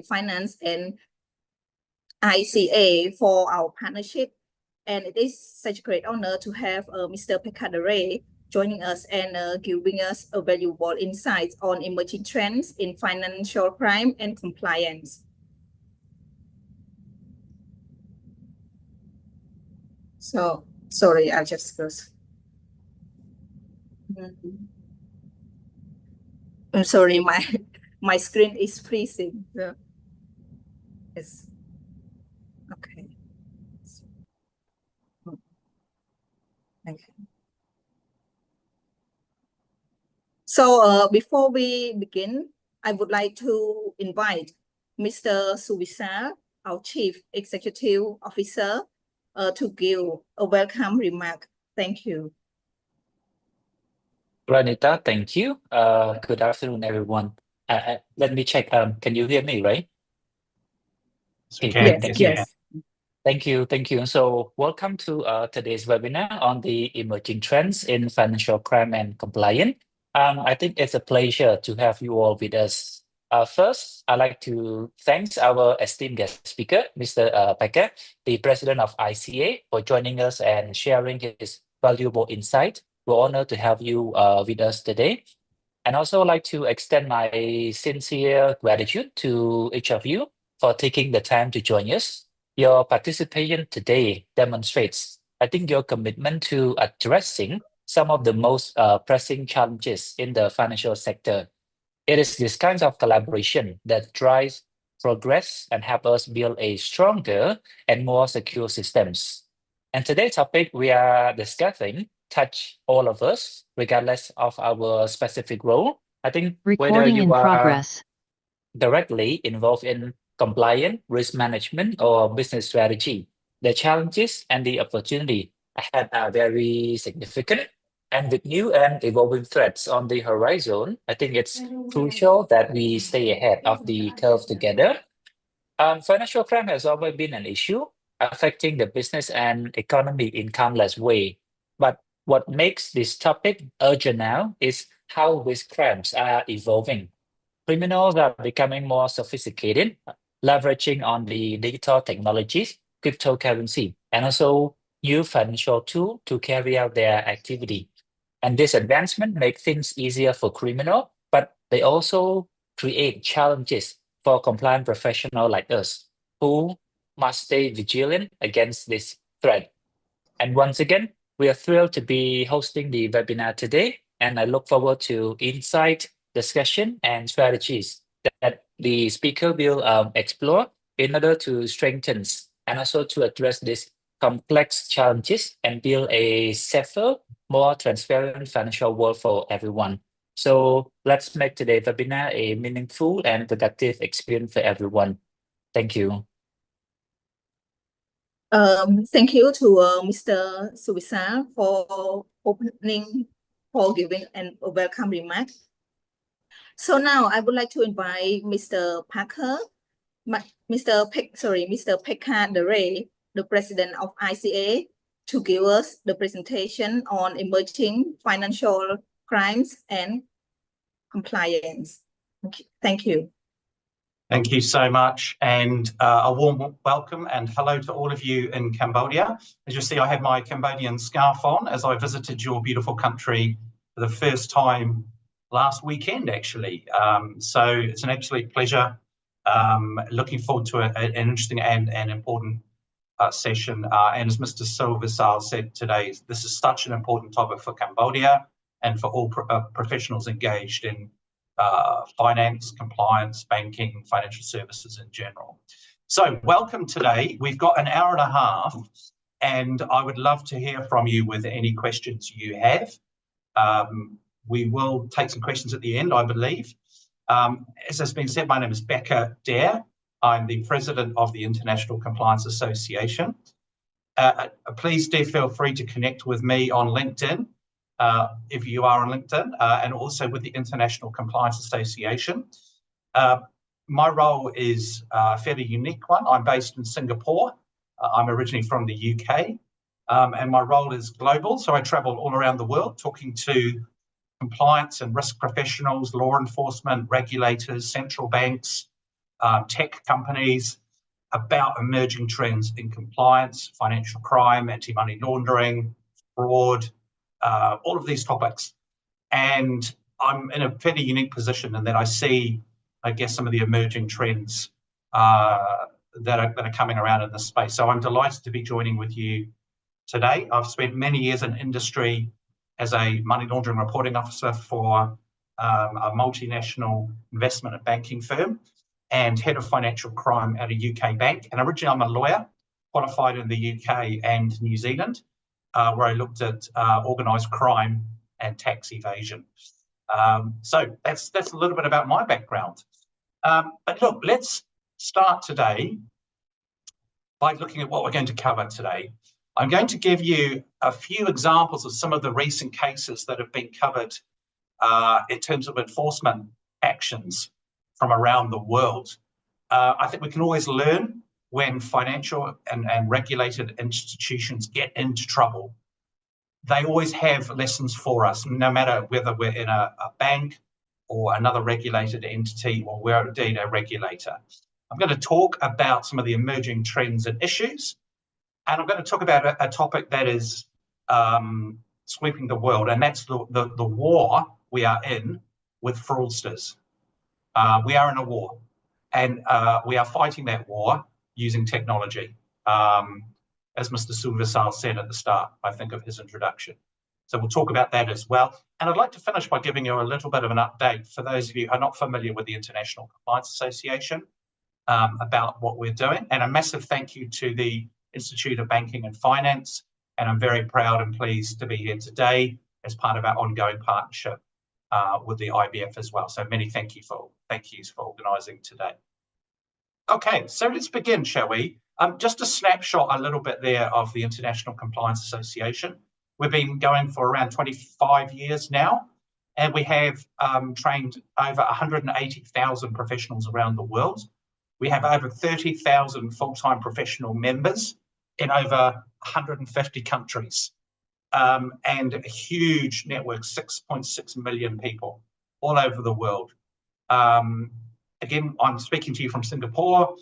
Finance and ICA for our partnership. And it is such a great honor to have Mr. Pekka Dare joining us and giving us a valuable insights on emerging trends in financial crime and compliance. So, sorry, I'll just close. I'm sorry, my screen is freezing. So, yes. Okay. Okay. So before we begin, I would like to invite Mr. Suvisar, our Chief Executive Officer, to give a welcome remark. Thank you. Ranita, thank you. Good afternoon, everyone. Let me check. Can you hear me, right? Okay, great. Thank you. Thank you. Thank you. So welcome to today's webinar on the emerging trends in financial crime and compliance. I think it's a pleasure to have you all with us. First, I'd like to thank our esteemed guest speaker, Mr. Pekka, the president of ICA, for joining us and sharing his valuable insight. We're honored to have you with us today. And also like to extend my sincere gratitude to each of you for taking the time to join us. Your participation today demonstrates, I think, your commitment to addressing some of the most pressing challenges in the financial sector. It is this kind of collaboration that drives progress and help us build a stronger and more secure systems. And today's topic we are discussing touch all of us, regardless of our specific role. I think whether you are directly involved in compliance, risk management, or business strategy, the challenges and the opportunity ahead are very significant. And with new and evolving threats on the horizon, I think it's crucial that we stay ahead of the curve together. Financial crime has always been an issue affecting the business and economy in countless ways. But what makes this topic urgent now is how these crimes are evolving. Criminals are becoming more sophisticated, leveraging on the digital technologies, cryptocurrency, and also new financial tools to carry out their activity. And this advancement make things easier for criminals, but they also create challenges for compliant professionals like us, who must stay vigilant against this threat. And once again, we are thrilled to be hosting the webinar today, and I look forward to insight, discussion, and strategies that the speaker will explore in order to strengthen and also to address these complex challenges and build a safer, more transparent financial world for everyone. So let's make today's webinar a meaningful and productive experience for everyone. Thank you. Thank you to Mr. Suvisar for giving a welcome remark. So now I would like to invite Mr. Mr. Pekka Dare, the president of ICA, to give us the presentation on emerging financial crimes and compliance. Thank you. Thank you so much, and a warm welcome and hello to all of you in Cambodia. As you see, I have my Cambodian scarf on as I visited your beautiful country for the first time last weekend, actually. So it's an absolute pleasure. Looking forward to an interesting and important session. And as Mr. Suvisar said today, this is such an important topic for Cambodia and for all professionals engaged in finance, compliance, banking, financial services in general. So welcome today. We've got an hour and a half, and I would love to hear from you with any questions you have. We will take some questions at the end, I believe. As has been said, my name is Pekka Dare. I'm the president of the International Compliance Association. Please do feel free to connect with me on LinkedIn. If you are on LinkedIn, and also with the International Compliance Association. My role is a fairly unique one. I'm based in Singapore. I'm originally from the UK, and my role is global. So I travel all around the world talking to compliance and risk professionals, law enforcement, regulators, central banks, tech companies about emerging trends in compliance, financial crime, anti-money laundering, fraud, all of these topics. And I'm in a fairly unique position in that I see, I guess, some of the emerging trends that are coming around in this space. So I'm delighted to be joining with you today. I've spent many years in industry as a money laundering reporting officer for a multinational investment and banking firm, and head of financial crime at a UK bank. And originally I'm a lawyer, qualified in the UK and New Zealand, where I looked at organised crime and tax evasion. So that's a little bit about my background. But look, let's start today by looking at what we're going to cover today. I'm going to give you a few examples of some of the recent cases that have been covered in terms of enforcement actions from around the world. I think we can always learn when financial and regulated institutions get into trouble. They always have lessons for us, no matter whether we're in a bank or another regulated entity, or we're indeed a regulator. I'm going to talk about some of the emerging trends and issues, and I'm going to talk about a topic that is sweeping the world, and that's the war we are in with fraudsters. We are in a war, and we are fighting that war using technology, as Mr. Suvisal said at the start, I think, of his introduction. So we'll talk about that as well. And I'd like to finish by giving you a little bit of an update for those of you who are not familiar with the International Compliance Association, about what we're doing. And a massive thank you to the Institute of Banking and Finance. And I'm very proud and pleased to be here today as part of our ongoing partnership with the IBF as well. So many thank yous for organising today. Okay, so let's begin, shall we? Just a snapshot a little bit there of the International Compliance Association. We've been going for around 25 years now, and we have trained over 180,000 professionals around the world. We have over 30,000 full-time professional members in over 150 countries, and a huge network, 6.6 million people all over the world. Again, I'm speaking to you from Singapore.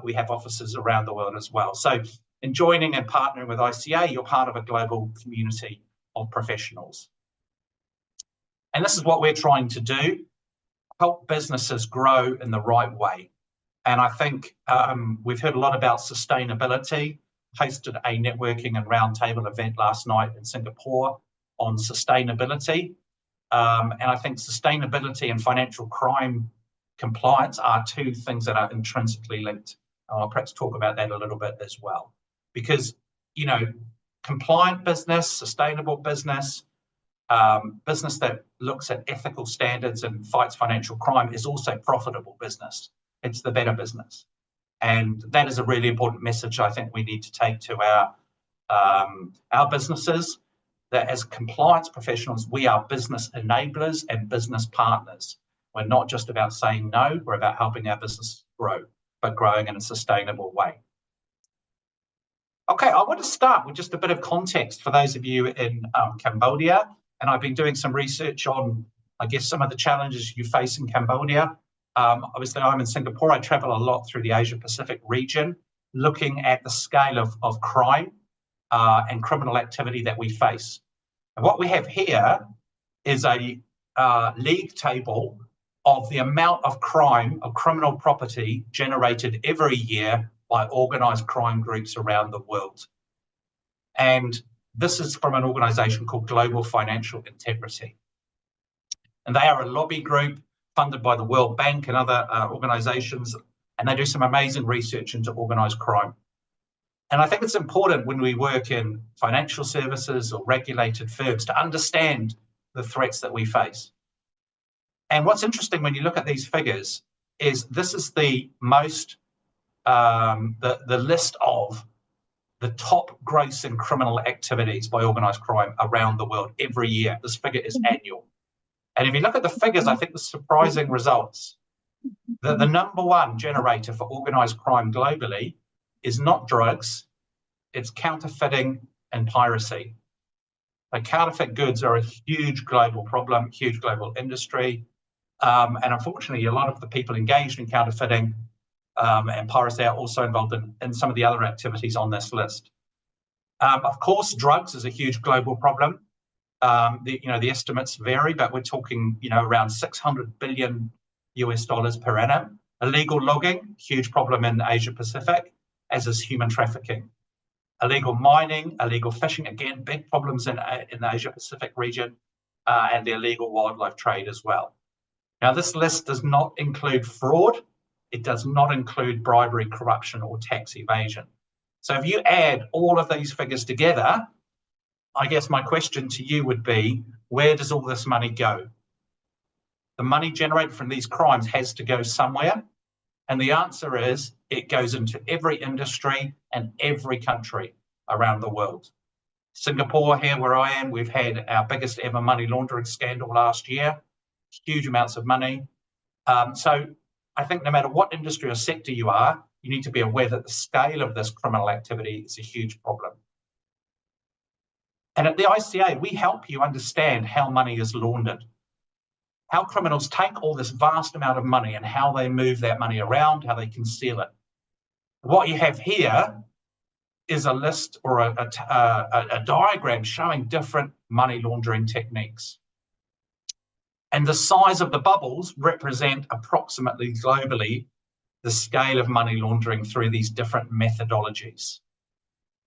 We have offices around the world as well. So in joining and partnering with ICA, you're part of a global community of professionals. And this is what we're trying to do, help businesses grow in the right way. And I think we've heard a lot about sustainability. Hosted a networking and roundtable event last night in Singapore on sustainability. And I think sustainability and financial crime compliance are two things that are intrinsically linked. I'll perhaps talk about that a little bit as well. Because, you know, compliant business, sustainable business, business that looks at ethical standards and fights financial crime is also profitable business. It's the better business. And that is a really important message I think we need to take to our businesses, that as compliance professionals, we are business enablers and business partners. We're not just about saying no, we're about helping our business grow, but growing in a sustainable way. Okay, I want to start with just a bit of context for those of you in Cambodia. And I've been doing some research on, I guess, some of the challenges you face in Cambodia. Obviously, I'm in Singapore. I travel a lot through the Asia-Pacific region, looking at the scale of crime and criminal activity that we face. And what we have here is a league table of the amount of crime, of criminal property generated every year by organised crime groups around the world. And this is from an organisation called Global Financial Integrity. And they are a lobby group funded by the World Bank and other organisations, and they do some amazing research into organised crime. And I think it's important when we work in financial services or regulated firms to understand the threats that we face. And what's interesting when you look at these figures is this is the most, the list of the top grossing criminal activities by organised crime around the world every year. This figure is annual. And if you look at the figures, I think the surprising results. The number one generator for organised crime globally is not drugs, it's counterfeiting and piracy. Like, counterfeit goods are a huge global problem, huge global industry. And unfortunately, a lot of the people engaged in counterfeiting and piracy are also involved in some of the other activities on this list. Of course, drugs is a huge global problem. The estimates vary, but we're talking, around $600 billion per annum. Illegal logging, huge problem in Asia Pacific, as is human trafficking. Illegal mining, illegal fishing, again, big problems in the Asia Pacific region, and the illegal wildlife trade as well. Now, this list does not include fraud. It does not include bribery, corruption, or tax evasion. So if you add all of these figures together, I guess my question to you would be, where does all this money go? The money generated from these crimes has to go somewhere. And the answer is, it goes into every industry and every country around the world. Singapore, here where I am, we've had our biggest ever money laundering scandal last year, huge amounts of money. So I think no matter what industry or sector you are, you need to be aware that the scale of this criminal activity is a huge problem. And at the ICA, we help you understand how money is laundered, how criminals take all this vast amount of money and how they move that money around, how they conceal it. What you have here is a list or a diagram showing different money laundering techniques. And the size of the bubbles represent approximately globally the scale of money laundering through these different methodologies.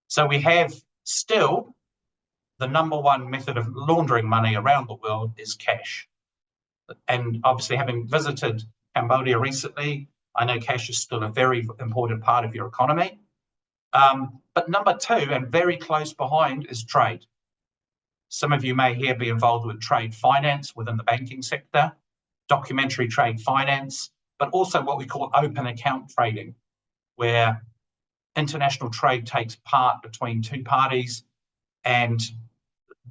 So we have still the number one method of laundering money around the world is cash. And obviously, having visited Cambodia recently, I know cash is still a very important part of your economy. But number two, and very close behind, is trade. Some of you may here be involved with trade finance within the banking sector, documentary trade finance, but also what we call open account trading, where international trade takes part between two parties and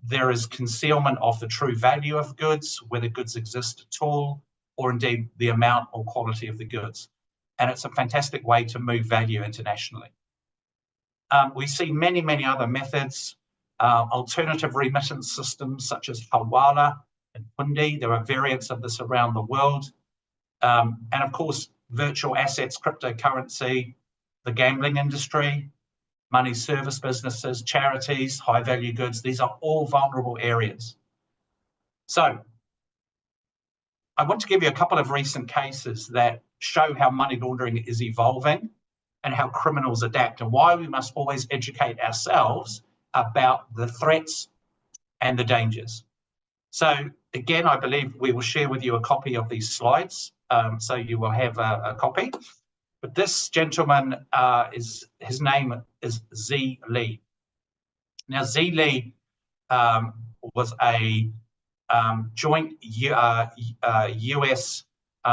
there is concealment of the true value of goods, whether goods exist at all, or indeed the amount or quality of the goods. And it's a fantastic way to move value internationally. We see many, many other methods, alternative remittance systems such as Hawala and Hundi. There are variants of this around the world. And of course, virtual assets, cryptocurrency, the gambling industry, money service businesses, charities, high value goods. These are all vulnerable areas. So I want to give you a couple of recent cases that show how money laundering is evolving and how criminals adapt, and why we must always educate ourselves about the threats and the dangers. So again, I believe we will share with you a copy of these slides, so you will have a copy. But this gentleman, his name is Z Lee. Now, Z Lee was a joint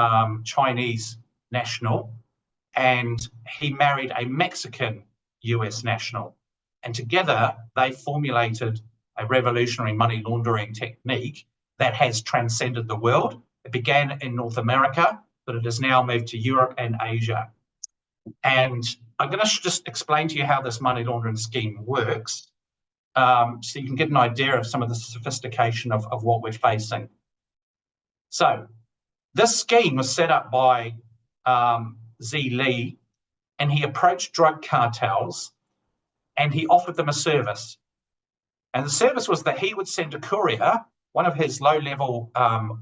US-Chinese national, and he married a Mexican US national. And together, they formulated a revolutionary money laundering technique that has transcended the world. It began in North America, but it has now moved to Europe and Asia. And I'm going to just explain to you how this money laundering scheme works, so you can get an idea of some of the sophistication of what we're facing. So this scheme was set up by Z Lee, and he approached drug cartels and he offered them a service. And the service was that he would send a courier, one of his low-level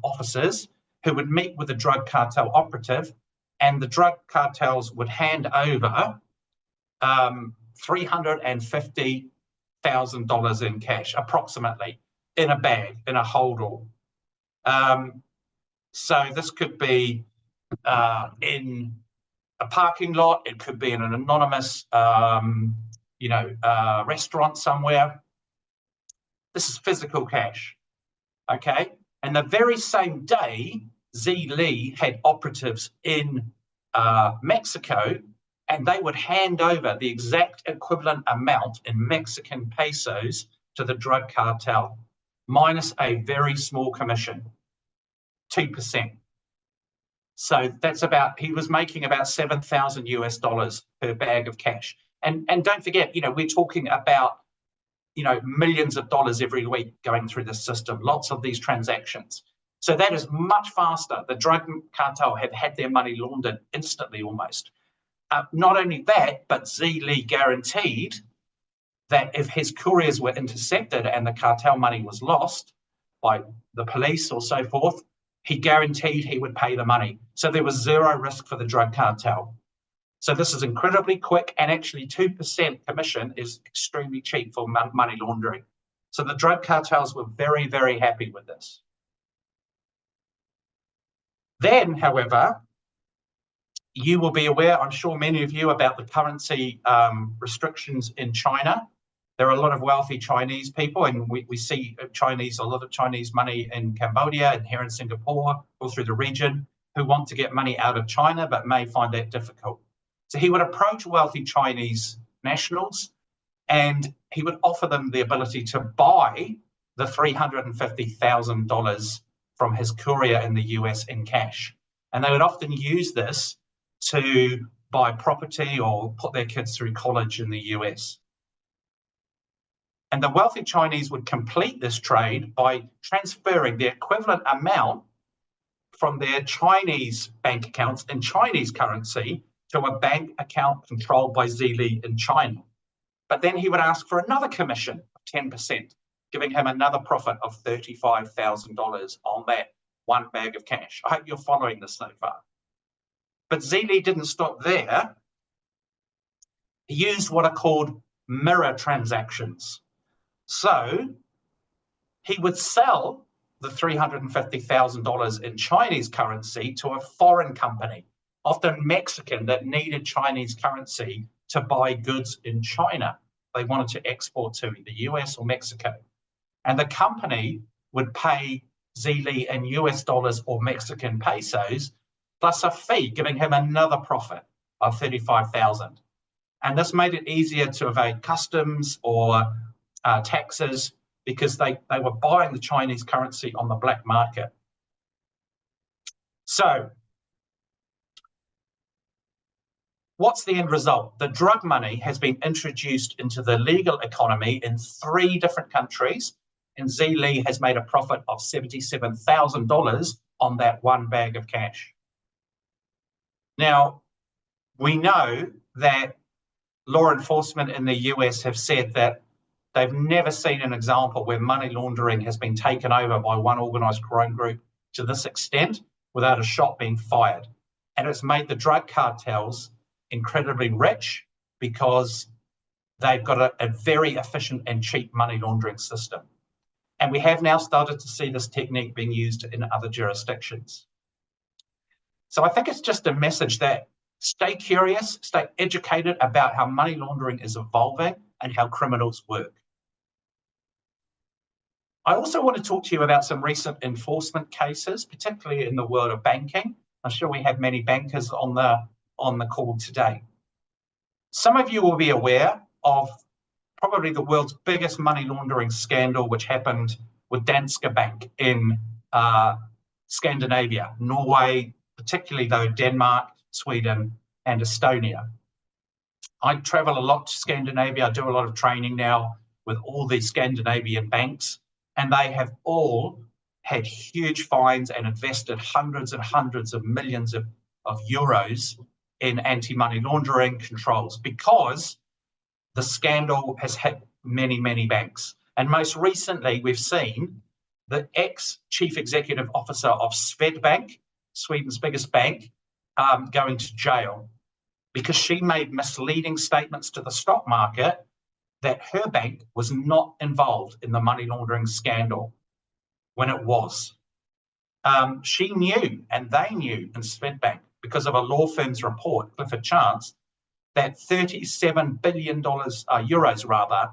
officers, who would meet with a drug cartel operative, and the drug cartels would hand over $350,000 in cash, approximately, in a bag, in a holdall. So this could be in a parking lot, it could be in an anonymous, restaurant somewhere. This is physical cash, okay? And the very same day, Z Lee had operatives in Mexico, and they would hand over the exact equivalent amount in Mexican pesos to the drug cartel, minus a very small commission, 2%. So that's he was making about $7,000 per bag of cash. And don't forget, we're talking about, millions of dollars every week going through the system, lots of these transactions. So that is much faster. The drug cartel have had their money laundered instantly almost. Not only that, but Zili guaranteed that if his couriers were intercepted and the cartel money was lost by the police or so forth, he guaranteed he would pay the money. So there was zero risk for the drug cartel. So this is incredibly quick, and actually 2% commission is extremely cheap for money laundering. So the drug cartels were very, very happy with this. Then, however, you will be aware, I'm sure many of you, about the currency restrictions in China. There are a lot of wealthy Chinese people, and we see a lot of Chinese money in Cambodia and here in Singapore, all through the region, who want to get money out of China but may find that difficult. So he would approach wealthy Chinese nationals and he would offer them the ability to buy the $350,000 from his courier in the US in cash. And they would often use this to buy property or put their kids through college in the US. And the wealthy Chinese would complete this trade by transferring the equivalent amount from their Chinese bank accounts in Chinese currency to a bank account controlled by Zili in China. But then he would ask for another commission of 10%, giving him another profit of $35,000 on that one bag of cash. I hope you're following this so far. But Zili didn't stop there. He used what are called mirror transactions. So he would sell the $350,000 in Chinese currency to a foreign company, often Mexican, that needed Chinese currency to buy goods in China. They wanted to export to the US or Mexico. And the company would pay Zili in US dollars or Mexican pesos, plus a fee, giving him another profit of $35,000. And this made it easier to evade customs or taxes, because they were buying the Chinese currency on the black market. So what's the end result? The drug money has been introduced into the legal economy in 3 different countries, and Zili has made a profit of $77,000 on that one bag of cash. Now, we know that law enforcement in the US have said that they've never seen an example where money laundering has been taken over by one organised crime group to this extent without a shot being fired. And it's made the drug cartels incredibly rich because they've got a very efficient and cheap money laundering system. And we have now started to see this technique being used in other jurisdictions. So I think it's just a message that stay curious, stay educated about how money laundering is evolving and how criminals work. I also want to talk to you about some recent enforcement cases, particularly in the world of banking. I'm sure we have many bankers on the call today. Some of you will be aware of probably the world's biggest money laundering scandal, which happened with Danske Bank in Scandinavia, Norway, particularly though Denmark, Sweden, and Estonia. I travel a lot to Scandinavia. I do a lot of training now with all these Scandinavian banks, and they have all had huge fines and invested hundreds and hundreds of millions of euros in anti-money laundering controls, because the scandal has hit many, many banks. And most recently, we've seen the ex-chief executive officer of Swedbank, Sweden's biggest bank, going to jail because she made misleading statements to the stock market that her bank was not involved in the money laundering scandal when it was. She knew, and they knew in Swedbank, because of a law firm's report, Clifford Chance, that $37 billion, euros rather,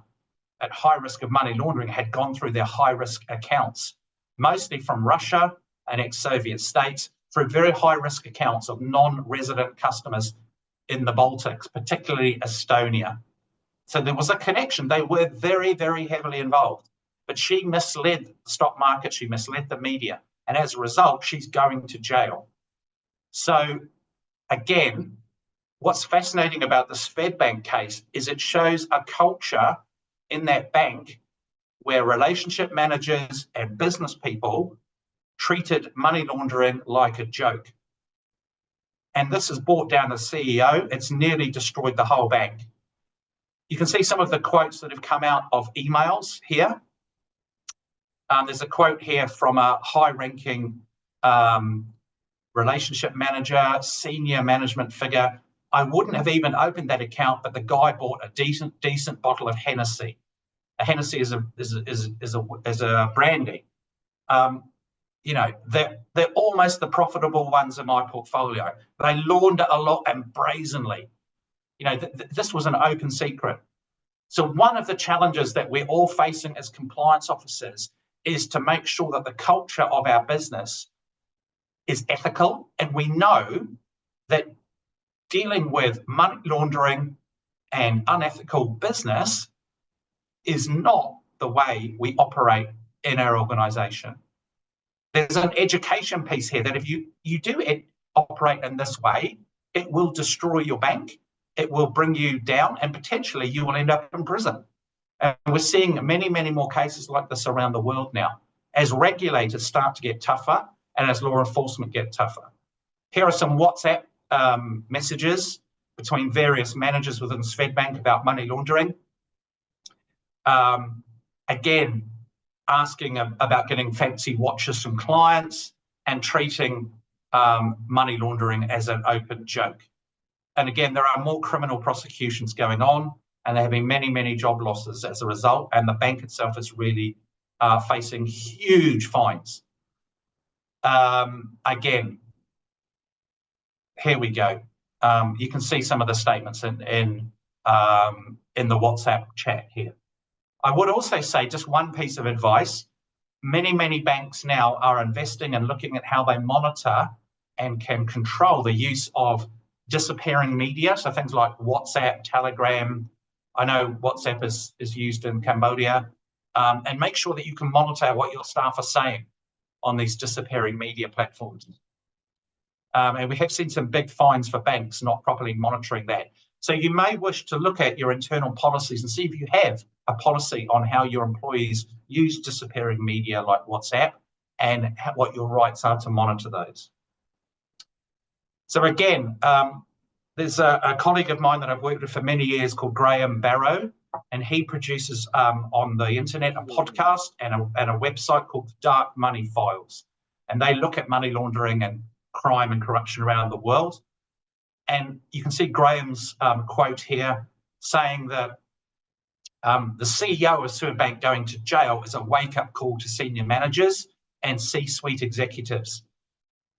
at high risk of money laundering had gone through their high risk accounts, mostly from Russia and ex-Soviet states, through very high risk accounts of non-resident customers in the Baltics, particularly Estonia. So there was a connection. They were very, very heavily involved. But she misled the stock market, she misled the media, and as a result, she's going to jail. So again, what's fascinating about the Swedbank case is it shows a culture in that bank where relationship managers and business people treated money laundering like a joke. and this has brought down the CEO. It's nearly destroyed the whole bank. You can see some of the quotes that have come out of emails here. There's a quote here from a high-ranking relationship manager, senior management figure. I wouldn't have even opened that account, but the guy bought a decent bottle of Hennessy. A Hennessy is a brandy. You know, they're almost the profitable ones in my portfolio. They launder a lot and brazenly. You know, this was an open secret. So one of the challenges that we're all facing as compliance officers is to make sure that the culture of our business is ethical, and we know that dealing with money laundering and unethical business is not the way we operate in our organisation. There's an education piece here that if you do operate in this way, it will destroy your bank, it will bring you down, and potentially you will end up in prison. And we're seeing many, many more cases like this around the world now, as regulators start to get tougher and as law enforcement get tougher. Here are some WhatsApp messages between various managers within Swedbank about money laundering. Again, asking about getting fancy watches from clients and treating money laundering as an open joke. And again, there are more criminal prosecutions going on, and there have been many, many job losses as a result, and the bank itself is really facing huge fines. Again, here we go. You can see some of the statements in the WhatsApp chat here. I would also say just one piece of advice. Many, many banks now are investing and looking at how they monitor and can control the use of disappearing media. So things like WhatsApp, Telegram. I know WhatsApp is used in Cambodia. And make sure that you can monitor what your staff are saying on these disappearing media platforms. And we have seen some big fines for banks not properly monitoring that. So you may wish to look at your internal policies and see if you have a policy on how your employees use disappearing media like WhatsApp and what your rights are to monitor those. So again, there's a colleague of mine that I've worked with for many years called Graham Barrow, and he produces on the internet a podcast and a website called the Dark Money Files. And they look at money laundering and crime and corruption around the world. And you can see Graham's quote here saying that the CEO of Swedbank going to jail is a wake-up call to senior managers and C-suite executives.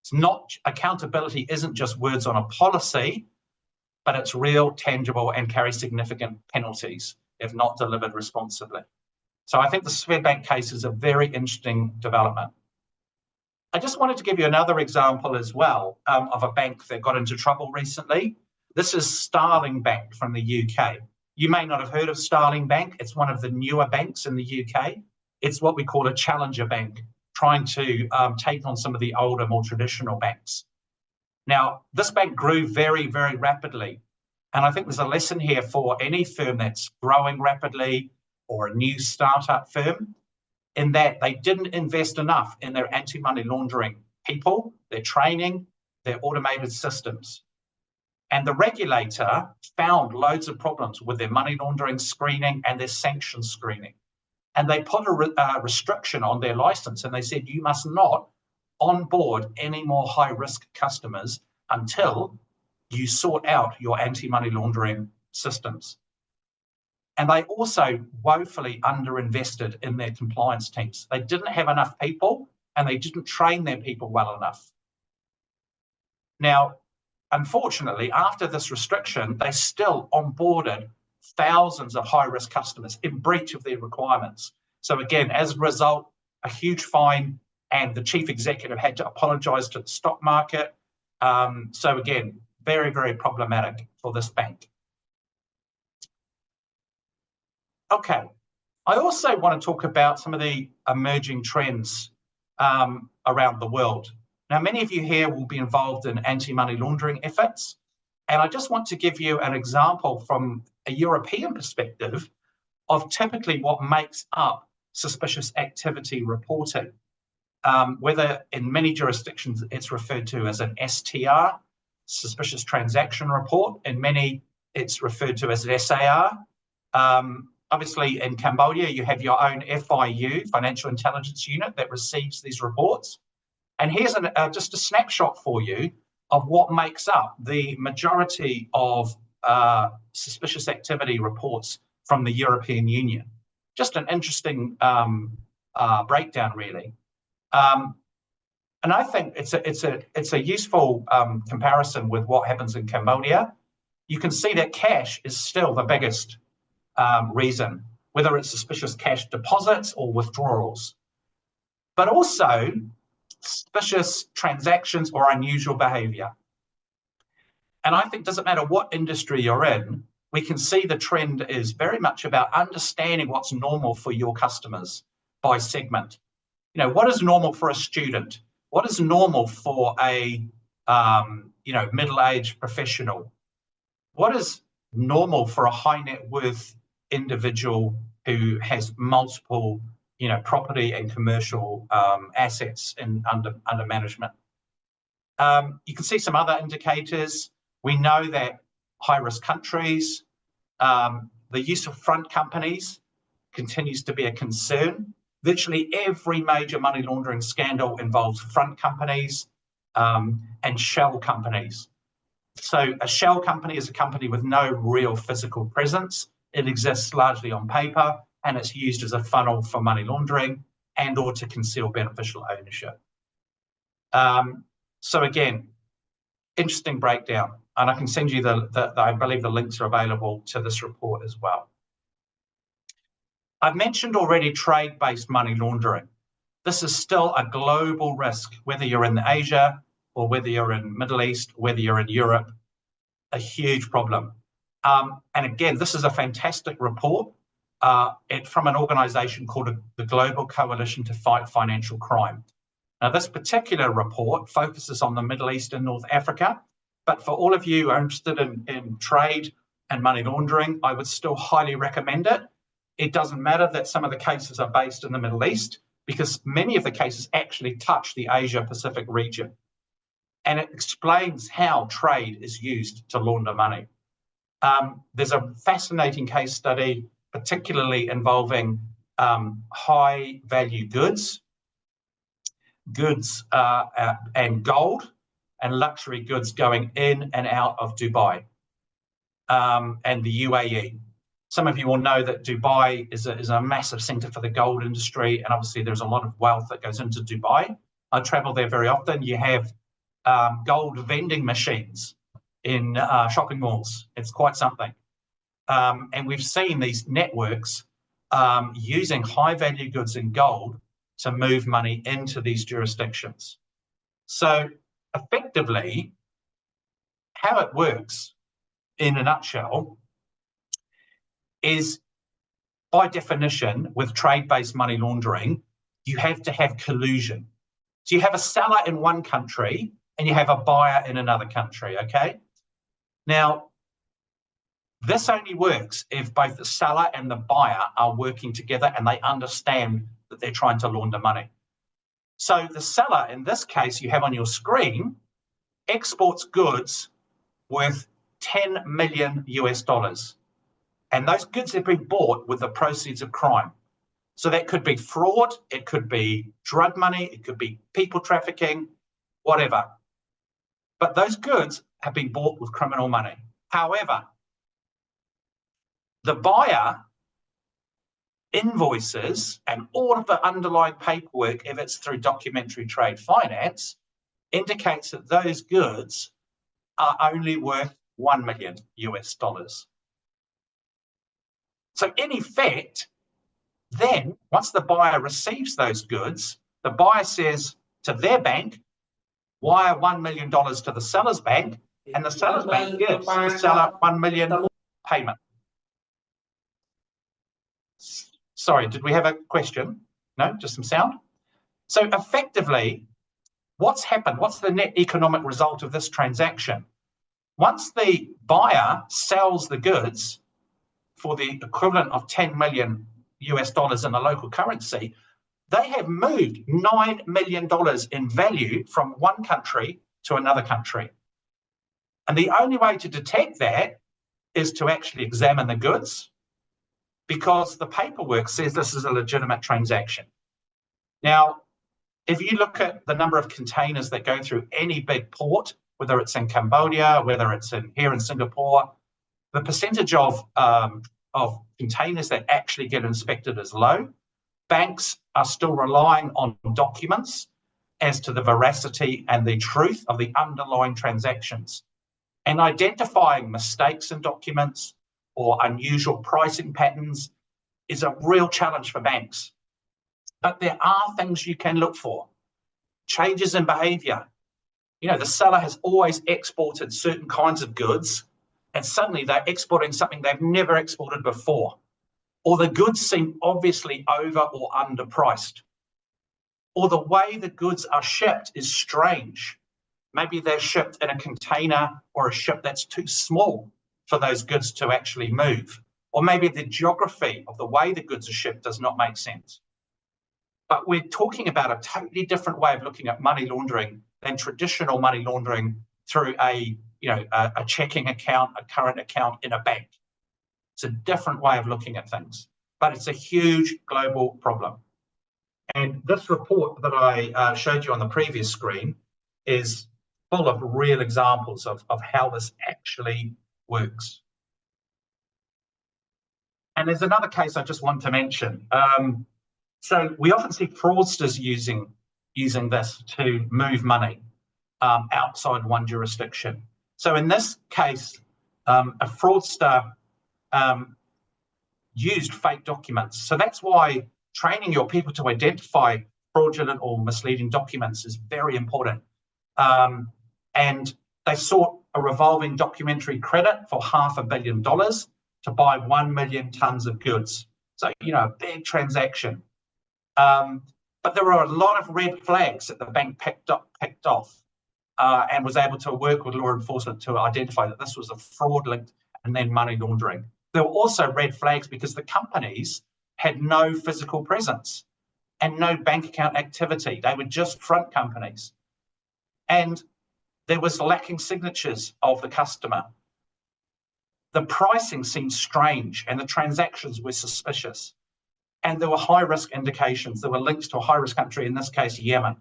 It's not, accountability isn't just words on a policy, but it's real, tangible, and carries significant penalties if not delivered responsibly. So I think the Swedbank case is a very interesting development. I just wanted to give you another example as well of a bank that got into trouble recently. This is Starling Bank from the UK. You may not have heard of Starling Bank. It's one of the newer banks in the UK. It's what we call a challenger bank, trying to take on some of the older, more traditional banks. Now, this bank grew very, very rapidly. And I think there's a lesson here for any firm that's growing rapidly or a new startup firm, in that they didn't invest enough in their anti-money laundering people, their training, their automated systems. And the regulator found loads of problems with their money laundering screening and their sanctions screening. And they put a restriction on their license, and they said, you must not onboard any more high-risk customers until you sort out your anti-money laundering systems. And they also woefully underinvested in their compliance teams. They didn't have enough people, and they didn't train their people well enough. Now, unfortunately, after this restriction, they still onboarded thousands of high-risk customers in breach of their requirements. So again, as a result, a huge fine, and the chief executive had to apologise to the stock market. So again, very, very problematic for this bank. Okay, I also want to talk about some of the emerging trends around the world. Now, many of you here will be involved in anti-money laundering efforts, and I just want to give you an example from a European perspective of typically what makes up suspicious activity reporting, whether in many jurisdictions it's referred to as an STR, suspicious transaction report. In many, it's referred to as an SAR. Obviously, in Cambodia, you have your own FIU, Financial Intelligence Unit, that receives these reports. And here's just a snapshot for you of what makes up the majority of suspicious activity reports from the European Union. Just an interesting breakdown, really. And I think it's a useful comparison with what happens in Cambodia. You can see that cash is still the biggest reason, whether it's suspicious cash deposits or withdrawals, but also suspicious transactions or unusual behaviour. And I think it doesn't matter what industry you're in, we can see the trend is very much about understanding what's normal for your customers by segment. You know, what is normal for a student? What is normal for a middle-aged professional? What is normal for a high net worth individual who has multiple, property and commercial assets under management? You can see some other indicators. We know that high-risk countries, the use of front companies continues to be a concern. Virtually every major money laundering scandal involves front companies and shell companies. So a shell company is a company with no real physical presence. It exists largely on paper, and it's used as a funnel for money laundering and or to conceal beneficial ownership. So again, interesting breakdown. And I can send you I believe the links are available to this report as well. I've mentioned already trade-based money laundering. This is still a global risk, whether you're in Asia or whether you're in Middle East, whether you're in Europe, a huge problem. And again, this is a fantastic report from an organisation called the Global Coalition to Fight Financial Crime. Now, this particular report focuses on the Middle East and North Africa, but for all of you who are interested in trade and money laundering, I would still highly recommend it. It doesn't matter that some of the cases are based in the Middle East, because many of the cases actually touch the Asia-Pacific region. And it explains how trade is used to launder money. There's a fascinating case study, particularly involving high-value goods and gold, and luxury goods going in and out of Dubai and the UAE. Some of you will know that Dubai is a massive centre for the gold industry, and obviously there's a lot of wealth that goes into Dubai. I travel there very often. You have gold vending machines in shopping malls. It's quite something. And we've seen these networks using high-value goods and gold to move money into these jurisdictions. So effectively, how it works in a nutshell is, by definition, with trade-based money laundering, you have to have collusion. So you have a seller in one country and you have a buyer in another country, okay? Now, this only works if both the seller and the buyer are working together and they understand that they're trying to launder money. So the seller, in this case you have on your screen, exports goods worth 10 million US dollars. And those goods have been bought with the proceeds of crime. So that could be fraud, it could be drug money, it could be people trafficking, whatever. But those goods have been bought with criminal money. However, the buyer invoices and all of the underlying paperwork, if it's through documentary trade finance, indicates that those goods are only worth 1 million US dollars. So in effect, then once the buyer receives those goods, the buyer says to their bank, wire $1 million to the seller's bank, and the seller's bank gives the seller 1 million payment. Sorry, did we have a question? No, just some sound. So effectively, what's happened? What's the net economic result of this transaction? Once the buyer sells the goods for the equivalent of 10 million US dollars in the local currency, they have moved $9 million in value from one country to another country. And the only way to detect that is to actually examine the goods, because the paperwork says this is a legitimate transaction. Now, if you look at the number of containers that go through any big port, whether it's in Cambodia, whether it's here in Singapore, the percentage of containers that actually get inspected is low. Banks are still relying on documents as to the veracity and the truth of the underlying transactions. And identifying mistakes in documents or unusual pricing patterns is a real challenge for banks. But there are things you can look for. Changes in behaviour. The seller has always exported certain kinds of goods, and suddenly they're exporting something they've never exported before. Or the goods seem obviously over or underpriced. Or the way the goods are shipped is strange. Maybe they're shipped in a container or a ship that's too small for those goods to actually move. Or maybe the geography of the way the goods are shipped does not make sense. But we're talking about a totally different way of looking at money laundering than traditional money laundering through a checking account, a current account in a bank. It's a different way of looking at things, but it's a huge global problem. And this report that I showed you on the previous screen is full of real examples of how this actually works. And there's another case I just want to mention. So we often see fraudsters using this to move money outside one jurisdiction. So in this case, a fraudster used fake documents. So that's why training your people to identify fraudulent or misleading documents is very important. And they sought a revolving documentary credit for $500 million to buy 1 million tons of goods. So, a big transaction. But there were a lot of red flags that the bank picked off and was able to work with law enforcement to identify that this was a fraud linked and then money laundering. There were also red flags because the companies had no physical presence and no bank account activity. They were just front companies. And there was lacking signatures of the customer. The pricing seemed strange and the transactions were suspicious. And there were high-risk indications. There were links to a high-risk country, in this case, Yemen.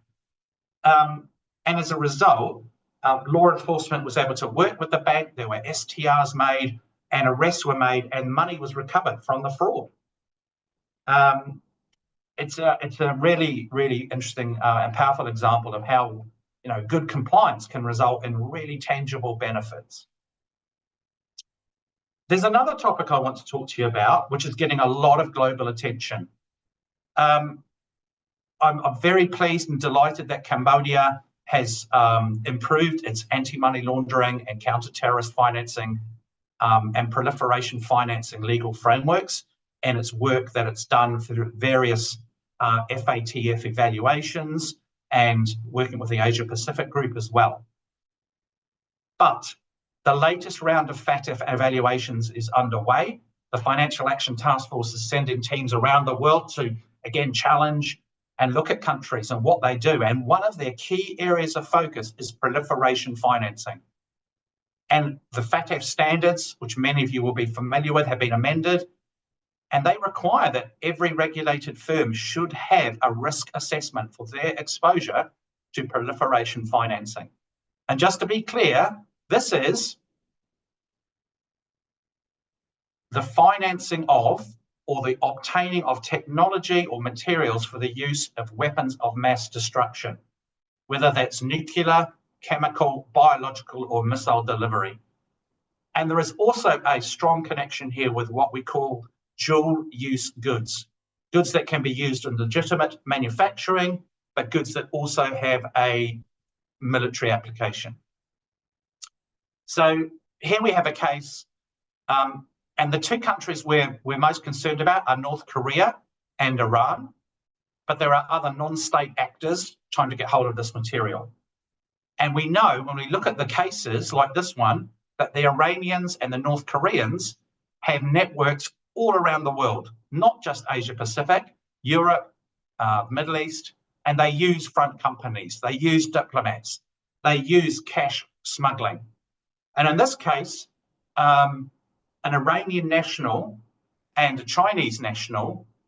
And as a result, law enforcement was able to work with the bank. There were STRs made and arrests were made and money was recovered from the fraud. It's a really, really interesting and powerful example of how good compliance can result in really tangible benefits. There's another topic I want to talk to you about, which is getting a lot of global attention. I'm very pleased and delighted that Cambodia has improved its anti-money laundering and counter-terrorist financing and proliferation financing legal frameworks, and its work that it's done through various FATF evaluations and working with the Asia Pacific group as well. But the latest round of FATF evaluations is underway. The Financial Action Task Force is sending teams around the world to, again, challenge and look at countries and what they do. And one of their key areas of focus is proliferation financing. And the FATF standards, which many of you will be familiar with, have been amended. And they require that every regulated firm should have a risk assessment for their exposure to proliferation financing. And just to be clear, this is the financing of or the obtaining of technology or materials for the use of weapons of mass destruction, whether that's nuclear, chemical, biological, or missile delivery. And there is also a strong connection here with what we call dual-use goods, goods that can be used in legitimate manufacturing, but goods that also have a military application. So here we have a case, and the two countries we're most concerned about are North Korea and Iran, but there are other non-state actors trying to get hold of this material. And we know when we look at the cases like this one, that the Iranians and the North Koreans have networks all around the world, not just Asia Pacific, Europe, Middle East, and they use front companies, they use diplomats, they use cash smuggling. And in this case, an Iranian national and a Chinese national